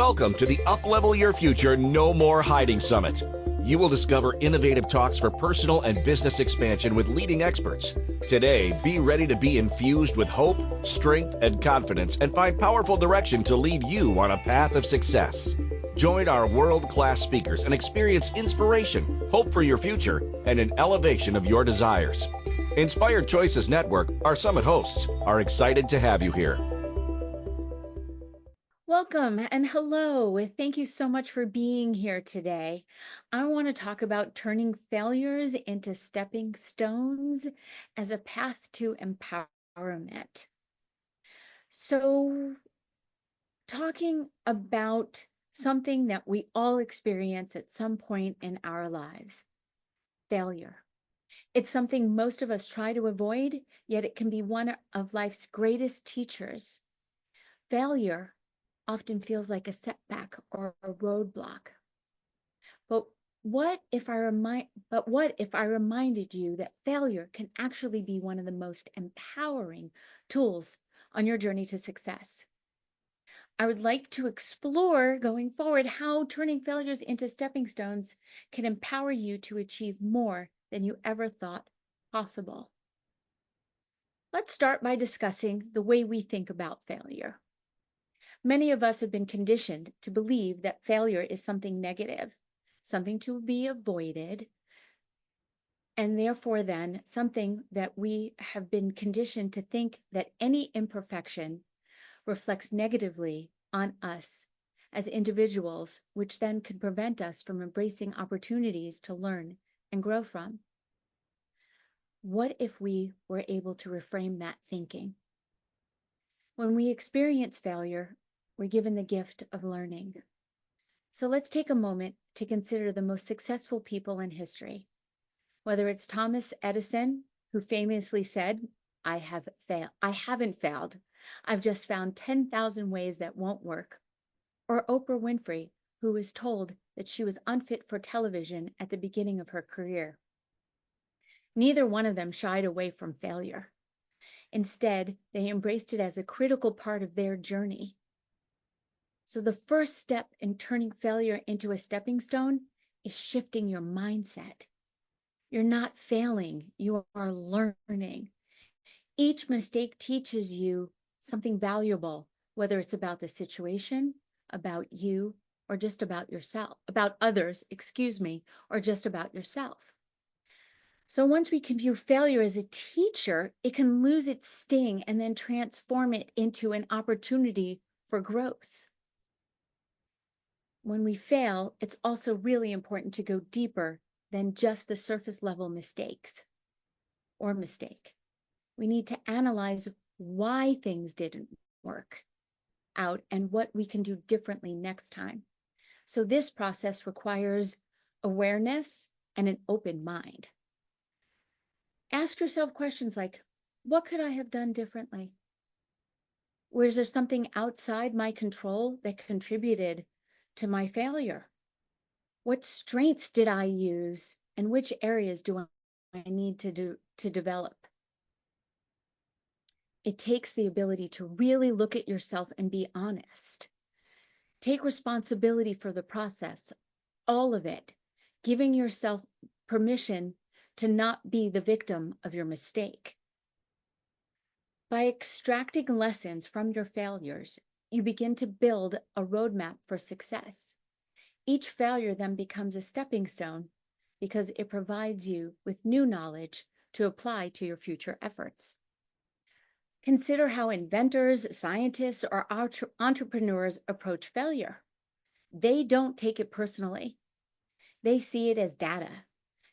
Welcome to the Uplevel Your Future No More Hiding Summit. You will discover innovative talks for personal and business expansion with leading experts. Today, be ready to be infused with hope, strength, and confidence and find powerful direction to lead you on a path of success. Join our world-class speakers and experience inspiration, hope for your future, and an elevation of your desires. Inspired Choices Network, our summit hosts, are excited to have you here. Welcome and hello. Thank you so much for being here today. I want to talk about turning failures into stepping stones as a path to empowerment. So, talking about something that we all experience at some point in our lives, failure. It's something most of us try to avoid, yet it can be one of life's greatest teachers. Failure often feels like a setback or a roadblock. But what if I reminded you that failure can actually be one of the most empowering tools on your journey to success? I would like to explore going forward how turning failures into stepping stones can empower you to achieve more than you ever thought possible. Let's start by discussing the way we think about failure. Many of us have been conditioned to believe that failure is something negative, something to be avoided, and therefore then something that we have been conditioned to think that any imperfection reflects negatively on us as individuals, which then could prevent us from embracing opportunities to learn and grow from. What if we were able to reframe that thinking? When we experience failure, we're given the gift of learning. So let's take a moment to consider the most successful people in history. Whether it's Thomas Edison, who famously said, I haven't failed. I've just found 10,000 ways that won't work. Or Oprah Winfrey, who was told that she was unfit for television at the beginning of her career. Neither one of them shied away from failure. Instead, they embraced it as a critical part of their journey. So the first step in turning failure into a stepping stone is shifting your mindset. You're not failing, you are learning. Each mistake teaches you something valuable, whether it's about the situation, about you, or just about yourself, about others, or just about yourself. So once we can view failure as a teacher, it can lose its sting and then transform it into an opportunity for growth. When we fail, it's also really important to go deeper than just the surface level mistakes or mistake. We need to analyze why things didn't work out and what we can do differently next time. So this process requires awareness and an open mind. Ask yourself questions like, what could I have done differently? Was there something outside my control that contributed to my failure? What strengths did I use and which areas do I need to develop? It takes the ability to really look at yourself and be honest. Take responsibility for the process, all of it, giving yourself permission to not be the victim of your mistake. By extracting lessons from your failures, you begin to build a roadmap for success. Each failure then becomes a stepping stone because it provides you with new knowledge to apply to your future efforts. Consider how inventors, scientists, or entrepreneurs approach failure. They don't take it personally. They see it as data.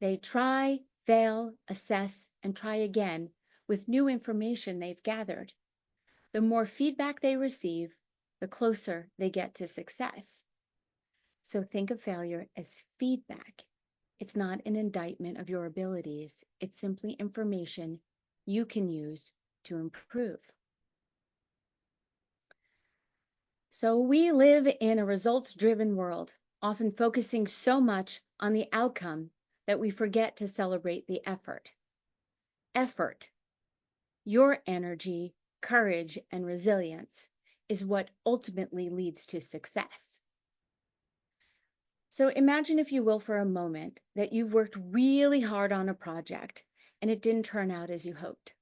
They try, fail, assess, and try again with new information they've gathered. The more feedback they receive, the closer they get to success. So think of failure as feedback. It's not an indictment of your abilities. It's simply information you can use to improve. So we live in a results-driven world, often focusing so much on the outcome that we forget to celebrate the effort. Effort, your energy, courage, and resilience is what ultimately leads to success. So imagine, if you will, for a moment that you've worked really hard on a project and it didn't turn out as you hoped.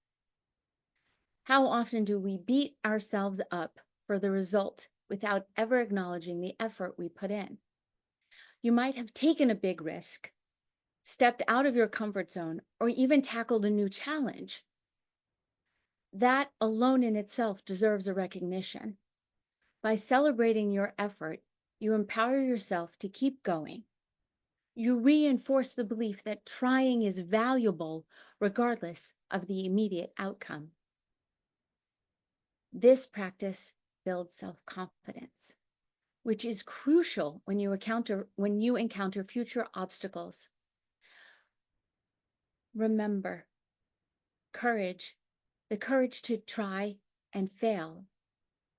How often do we beat ourselves up for the result without ever acknowledging the effort we put in? You might have taken a big risk, stepped out of your comfort zone, or even tackled a new challenge. That alone in itself deserves a recognition. By celebrating your effort, you empower yourself to keep going. You reinforce the belief that trying is valuable regardless of the immediate outcome. This practice builds self-confidence, which is crucial when you encounter future obstacles. Remember, the courage to try and fail,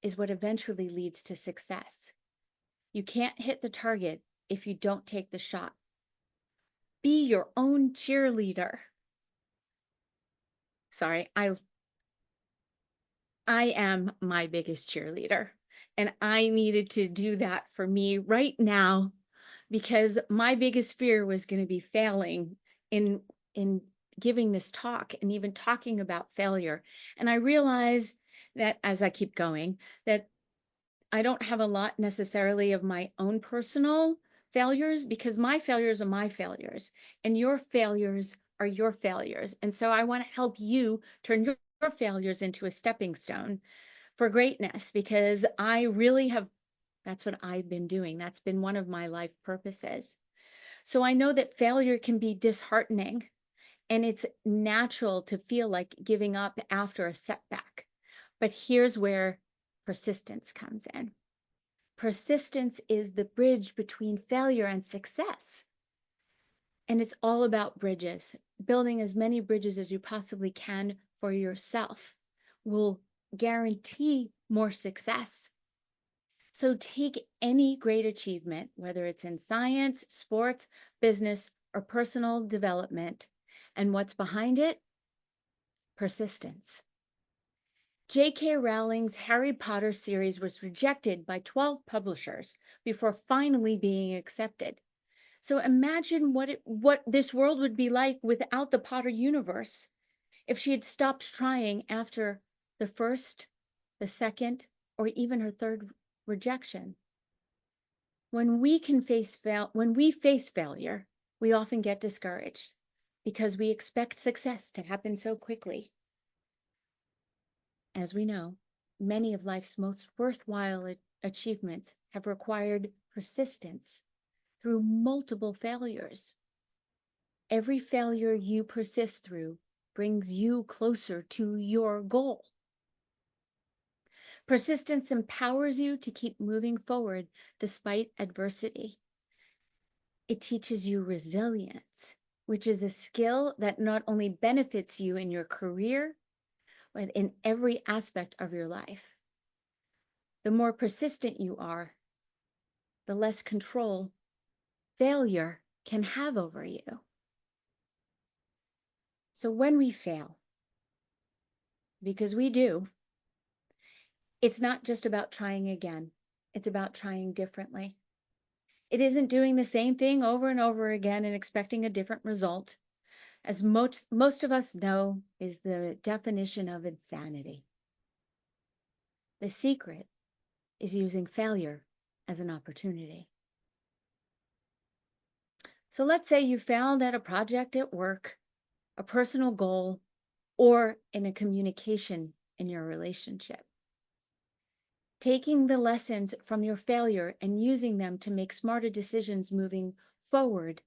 is what eventually leads to success. You can't hit the target if you don't take the shot. Be your own cheerleader. Sorry, I am my biggest cheerleader, and I needed to do that for me right now, because my biggest fear was going to be failing in giving this talk and even talking about failure. And I realize that as I keep going, that I don't have a lot necessarily of my own personal failures, because my failures are my failures and your failures are your failures. And so I want to help you turn your failures into a stepping stone for greatness, because I really have, that's what I've been doing. That's been one of my life purposes. So I know that failure can be disheartening, and it's natural to feel like giving up after a setback. But here's where persistence comes in. Persistence is the bridge between failure and success. And it's all about bridges. Building as many bridges as you possibly can for yourself will guarantee more success. So take any great achievement, whether it's in science, sports, business, or personal development, and what's behind it? Persistence. J.K. Rowling's Harry Potter series was rejected by 12 publishers before finally being accepted. So imagine what this world would be like without the Potter universe if she had stopped trying after the first, the second, or even her third rejection. When we face failure, we often get discouraged because we expect success to happen so quickly. As we know, many of life's most worthwhile achievements have required persistence through multiple failures. Every failure you persist through brings you closer to your goal. Persistence empowers you to keep moving forward despite adversity. It teaches you resilience, which is a skill that not only benefits you in your career, but in every aspect of your life. The more persistent you are, the less control failure can have over you. So when we fail, because we do, it's not just about trying again. It's about trying differently. It isn't doing the same thing over and over again and expecting a different result. As most of us know, is the definition of insanity. The secret is using failure as an opportunity. So let's say you failed at a project at work, a personal goal, or in a communication in your relationship. Taking the lessons from your failure and using them to make smarter decisions moving forward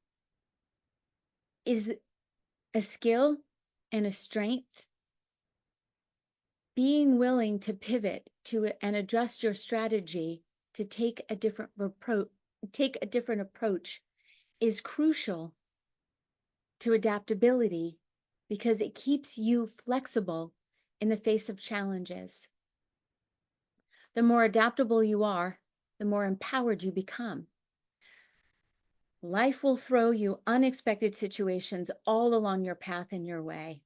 is a skill and a strength. Being willing to pivot and adjust your strategy to take a different approach is crucial to adaptability, because it keeps you flexible in the face of challenges. The more adaptable you are, the more empowered you become. Life will throw you unexpected situations all along your path and your way.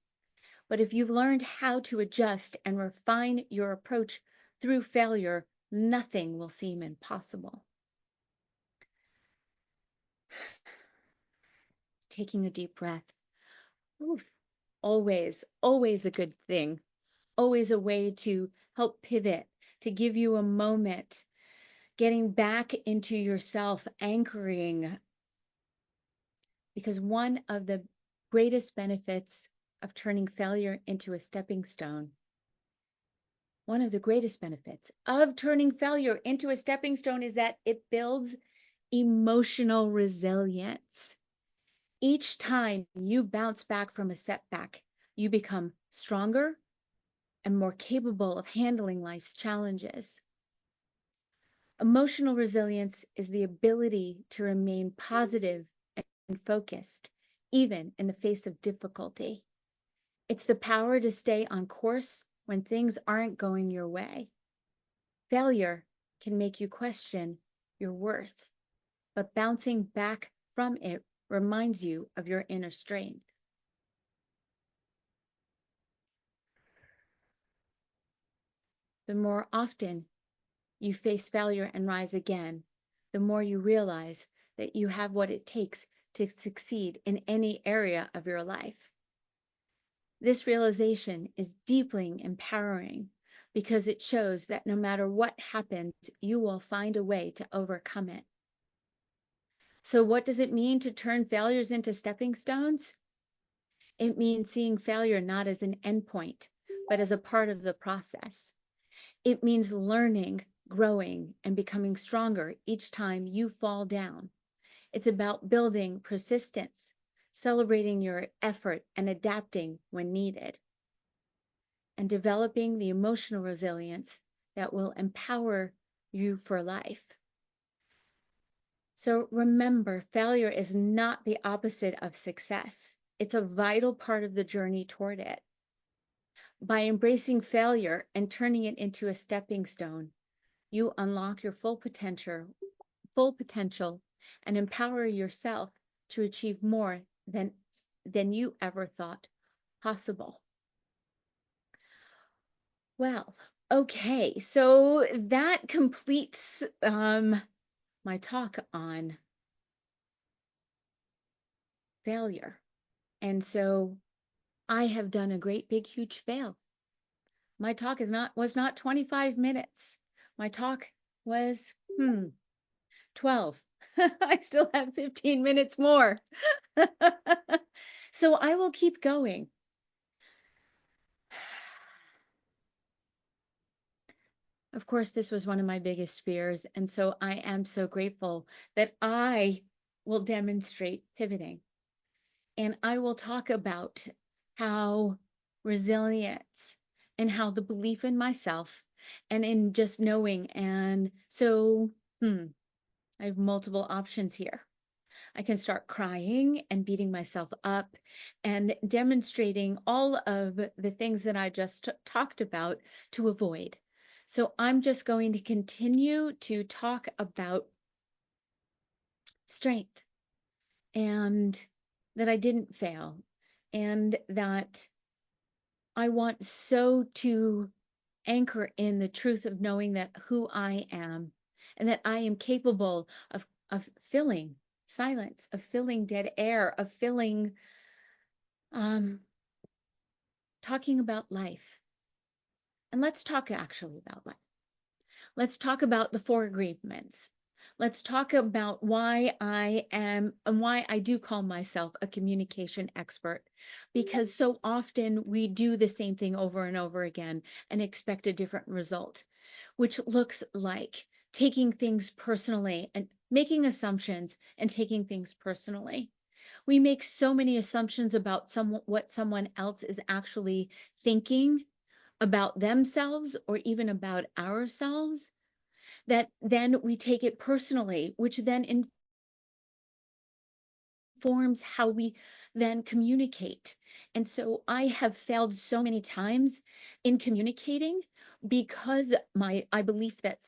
But if you've learned how to adjust and refine your approach through failure, nothing will seem impossible. Taking a deep breath. Ooh, always a good thing. Always a way to help pivot, to give you a moment, getting back into yourself, anchoring. Because one of the greatest benefits of turning failure into a stepping stone, one of the greatest benefits of turning failure into a stepping stone is that it builds emotional resilience. Each time you bounce back from a setback, you become stronger and more capable of handling life's challenges. Emotional resilience is the ability to remain positive and focused, even in the face of difficulty. It's the power to stay on course when things aren't going your way. Failure can make you question your worth, but bouncing back from it reminds you of your inner strength. The more often you face failure and rise again, the more you realize that you have what it takes to succeed in any area of your life. This realization is deeply empowering because it shows that no matter what happens, you will find a way to overcome it. So what does it mean to turn failures into stepping stones? It means seeing failure not as an endpoint, but as a part of the process. It means learning, growing, and becoming stronger each time you fall down. It's about building persistence, celebrating your effort, and adapting when needed, and developing the emotional resilience that will empower you for life. So remember, failure is not the opposite of success. It's a vital part of the journey toward it. By embracing failure and turning it into a stepping stone, you unlock your full potential and empower yourself to achieve more than you ever thought possible. Well, okay, so that completes my talk on failure. And so I have done a great big huge fail. My talk was not 25 minutes. My talk was 12. I still have 15 minutes more. So I will keep going. Of course, this was one of my biggest fears, and so I am so grateful that I will demonstrate pivoting. And I will talk about how resilience and how the belief in myself and in just knowing. And so, I have multiple options here. I can start crying and beating myself up and demonstrating all of the things that I just talked about to avoid. So I'm just going to continue to talk about strength and that I didn't fail and that I want so to anchor in the truth of knowing that who I am and that I am capable of filling silence, of filling dead air, of filling, talking about life. And let's talk actually about life. Let's talk about the 4 agreements. Let's talk about why I am and why I do call myself a communication expert, because so often we do the same thing over and over again and expect a different result, which looks like taking things personally and making assumptions and taking things personally. We make so many assumptions about what someone else is actually thinking about themselves or even about ourselves, that then we take it personally, which then informs how we then communicate. And so I have failed so many times in communicating because I believe that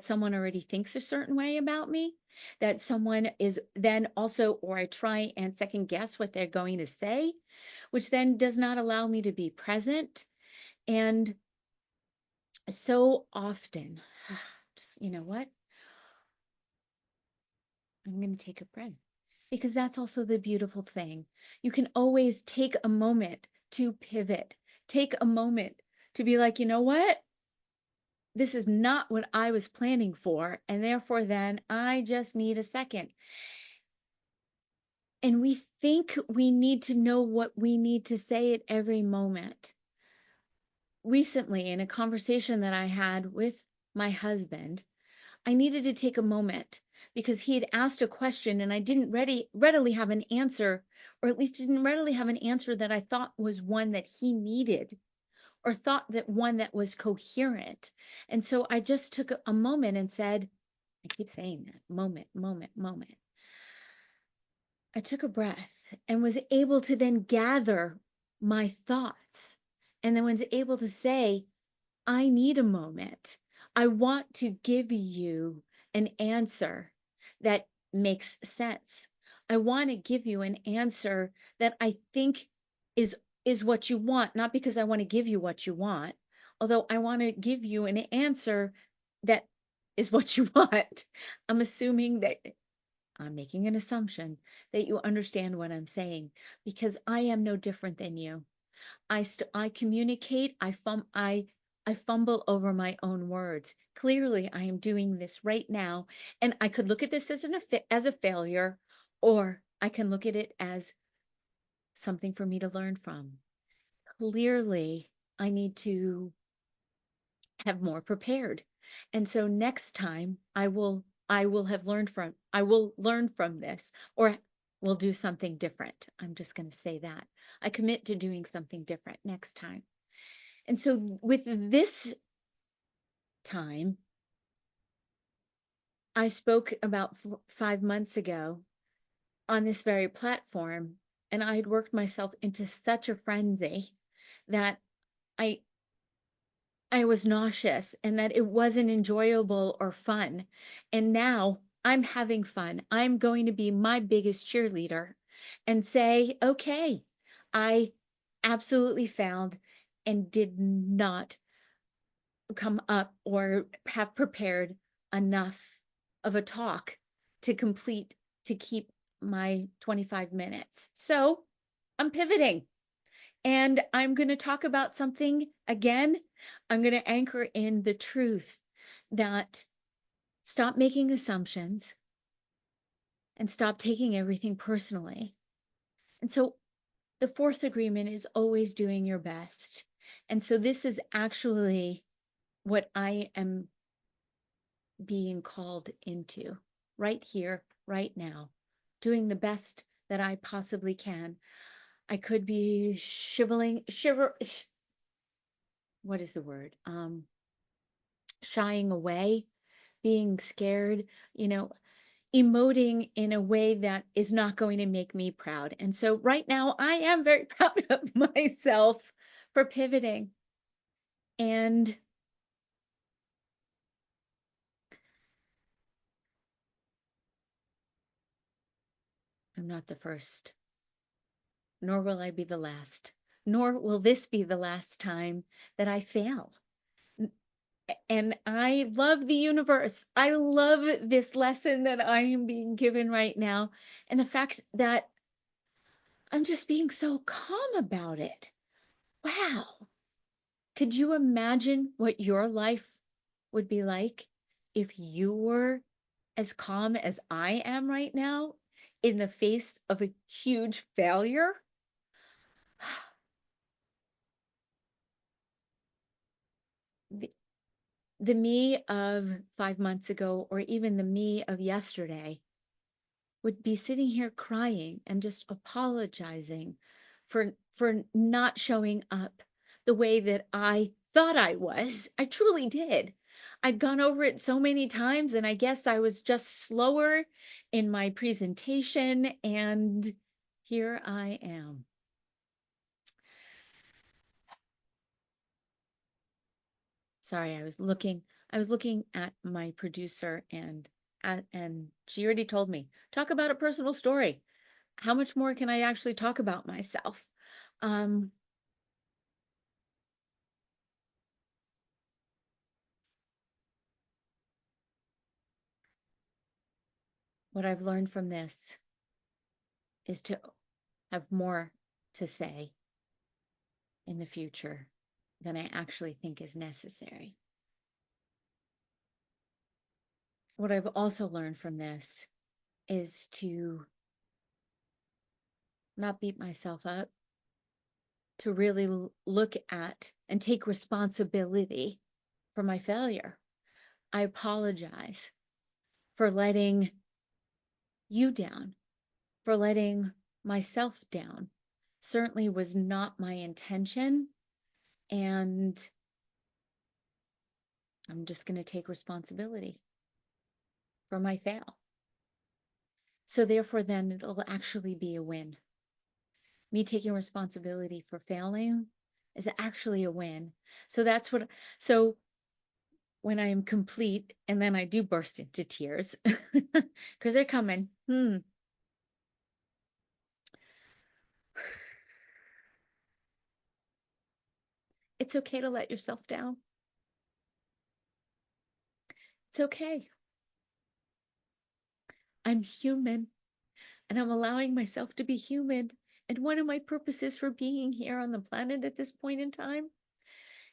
someone already thinks a certain way about me, that someone is then also, or I try and second guess what they're going to say, which then does not allow me to be present. And So often, just, you know what? I'm going to take a breath, because that's also the beautiful thing. You can always take a moment to pivot, take a moment to be like, you know what? This is not what I was planning for. And therefore, then I just need a second. And we think we need to know what we need to say at every moment. Recently, in a conversation that I had with my husband, I needed to take a moment because he had asked a question and I didn't readily have an answer, or at least didn't readily have an answer that I thought was one that he needed, or thought that one that was coherent. And so I just took a moment and said, I keep saying that, moment, moment, moment. I took a breath and was able to then gather my thoughts, and then was able to say, I need a moment. I want to give you an answer that makes sense. I want to give you an answer that I think is is what you want, not because I want to give you what you want, although I want to give you an answer that is what you want. I'm assuming that I'm making an assumption that you understand what I'm saying, because I am no different than you. I communicate, I fumble over my own words. Clearly, I am doing this right now, and I could look at this as a failure, or I can look at it as something for me to learn from. Clearly, I need to have more prepared. And so next time I will learn from this, or we'll do something different. I'm just going to say that. I commit to doing something different next time. And so with this time, I spoke about 5 months ago on this very platform, and I had worked myself into such a frenzy that I I was nauseous and that it wasn't enjoyable or fun. And now I'm having fun. I'm going to be my biggest cheerleader and say, okay, I absolutely failed and did not come up or have prepared enough of a talk to keep my 25 minutes. So I'm pivoting. And I'm going to talk about something again. I'm going to anchor in the truth that stop making assumptions and stop taking everything personally. And so the fourth agreement is always doing your best. And so this is actually what I am being called into right here, right now, doing the best that I possibly can. I could be what is the word? Shying away, being scared, you know, emoting in a way that is not going to make me proud. And so right now I am very proud of myself for pivoting. And I'm not the first, nor will I be the last, nor will this be the last time that I fail. And I love the universe. I love this lesson that I am being given right now. And the fact that I'm just being so calm about it. Wow. Could you imagine what your life would be like if you were as calm as I am right now in the face of a huge failure? The, the me of 5 months ago, or even the me of yesterday, would be sitting here crying and just apologizing for not showing up the way that I thought I was. I truly did. I'd gone over it so many times, and I guess I was just slower in my presentation, and here I am. Sorry, I was looking at my producer, and she already told me, talk about a personal story. How much more can I actually talk about myself? Um, what I've learned from this is to have more to say in the future than I actually think is necessary. What I've also learned from this is to not beat myself up, to really look at and take responsibility for my failure. I apologize for letting you down, for letting myself down. Certainly was not my intention, and I'm just going to take responsibility for my fail. So therefore, then it'll actually be a win. Me taking responsibility for failing is actually a win. So when I am complete, and then I do burst into tears because they're coming. It's okay to let yourself down. It's okay. I'm human, and I'm allowing myself to be human. And one of my purposes for being here on the planet at this point in time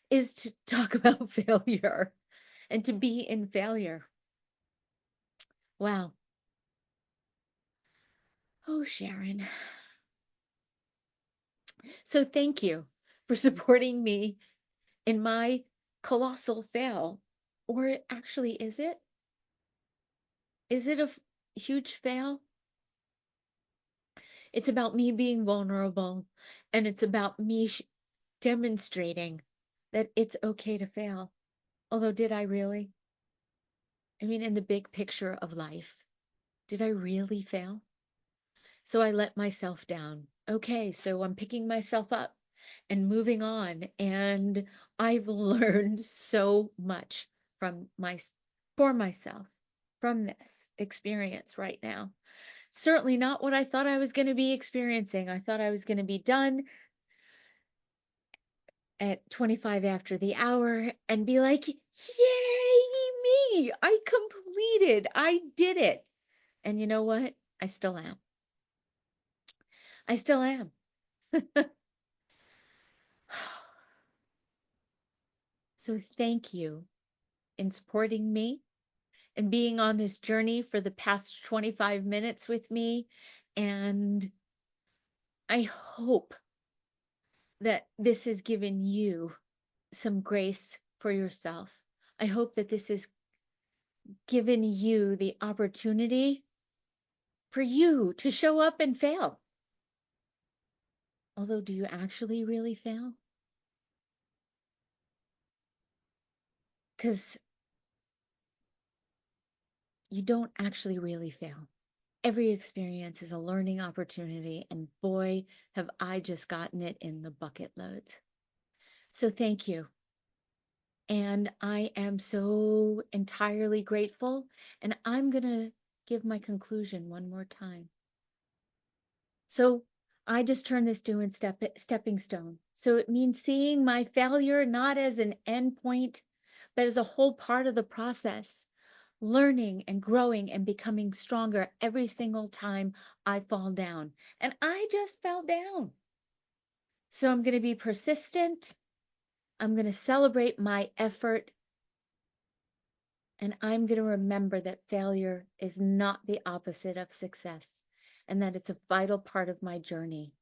is to talk about failure and to be in failure. Wow. Oh, Sharyn. So thank you for supporting me in my colossal fail. Or actually, is it? Is it a huge fail? It's about me being vulnerable, and it's about me demonstrating that it's okay to fail. Although, did I really? I mean, in the big picture of life, did I really fail? So I let myself down. Okay, so I'm picking myself up and moving on. And I've learned so much for myself from this experience right now. Certainly not what I thought I was going to be experiencing. I thought I was going to be done at 25 after the hour and be like, yay, me! I completed. I did it. And you know what? I still am. I still am. So thank you in supporting me and being on this journey for the past 25 minutes with me. And I hope that this has given you some grace for yourself. I hope that this has given you the opportunity for you to show up and fail. Although, do you actually really fail? Because you don't actually really fail. Every experience is a learning opportunity, and boy, have I just gotten it in the bucket loads. So thank you. And I am so entirely grateful, and I'm going to give my conclusion one more time. So I just turn this to a stepping stone. So it means seeing my failure not as an end point, but as a whole part of the process, learning and growing and becoming stronger every single time I fall down. And I just fell down. So I'm going to be persistent. I'm going to celebrate my effort. And I'm going to remember that failure is not the opposite of success, and that it's a vital part of my journey.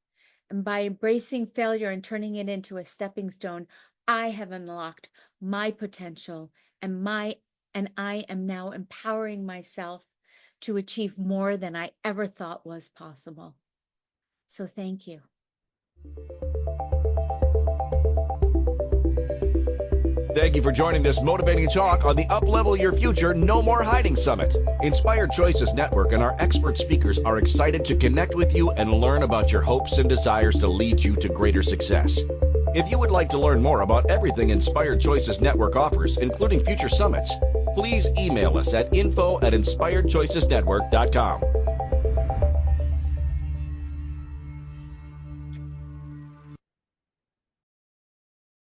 And by embracing failure and turning it into a stepping stone, I have unlocked my potential, and I am now empowering myself to achieve more than I ever thought was possible. So thank you. Thank you for joining this motivating talk on the Up-Level Your Future No More Hiding Summit. Inspired Choices Network and our expert speakers are excited to connect with you and learn about your hopes and desires to lead you to greater success. If you would like to learn more about everything Inspired Choices Network offers, including future summits, please email us at info@inspiredchoicesnetwork.com.